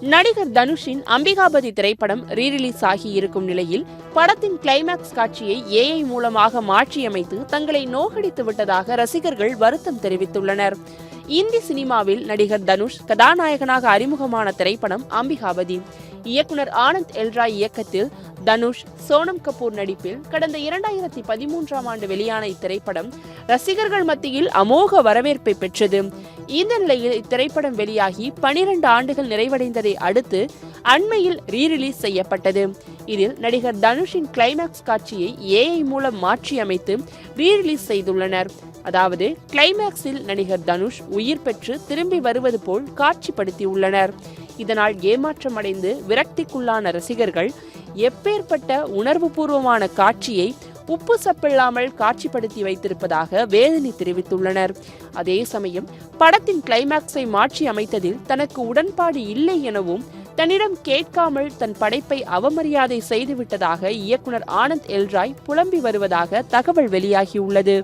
நடிகர் தனுஷின் அம்பிகாபதி திரைப்படம் ரீரிலீஸ் ஆகி இருக்கும் நிலையில் படத்தின் கிளைமேக்ஸ் காட்சியை ஏஐ மூலமாக மாற்றியமைத்து தங்களை நோகடித்து விட்டதாக ரசிகர்கள் வருத்தம் தெரிவித்துள்ளனர். இந்தி சினிமாவில் நடிகர் தனுஷ் கதாநாயகனாக அறிமுகமான திரைப்படம் அம்பிகாபதி. இயக்குனர் ஆனந்த் எல்ராய் இயக்கத்தில் தனுஷ், சோனம் கபூர் நடிப்பில் கடந்த 2013ஆம் ஆண்டு வெளியான இத்திரைப்படம் ரசிகர்கள் மத்தியில் அமோக வரவேற்பை பெற்றது. இந்த நிலையில் இத்திரைப்படம் வெளியாகி 12 ஆண்டுகள் நிறைவடைந்ததை அடுத்து அண்மையில் ரீரிலீஸ் செய்யப்பட்டது. இதில் நடிகர் தனுஷின் கிளைமேக்ஸ் காட்சியை ஏஐ மூலம் மாற்றியமைத்து ரீரிலீஸ் செய்துள்ளனர். அதாவது கிளைமேக்ஸில் நடிகர் தனுஷ் உயிர் பெற்று திரும்பி வருவது போல் காட்சிப்படுத்தியுள்ளனர். இதனால் ஏமாற்றமடைந்து விரக்திக்குள்ளான ரசிகர்கள் எப்பேற்பட்ட உணர்வுபூர்வமான காட்சியை உப்பு சப்பில்லாமல் காட்சிப்படுத்தி வைத்திருப்பதாக வேதனை தெரிவித்துள்ளனர். அதே சமயம் படத்தின் கிளைமேக்ஸை மாற்றி அமைத்ததில் தனக்கு உடன்பாடு இல்லை எனவும் தன்னிடம் கேட்காமல் தன் படைப்பை அவமரியாதை செய்துவிட்டதாக இயக்குனர் ஆனந்த் எல்ராய் புலம்பி வருவதாக தகவல் வெளியாகியுள்ளது.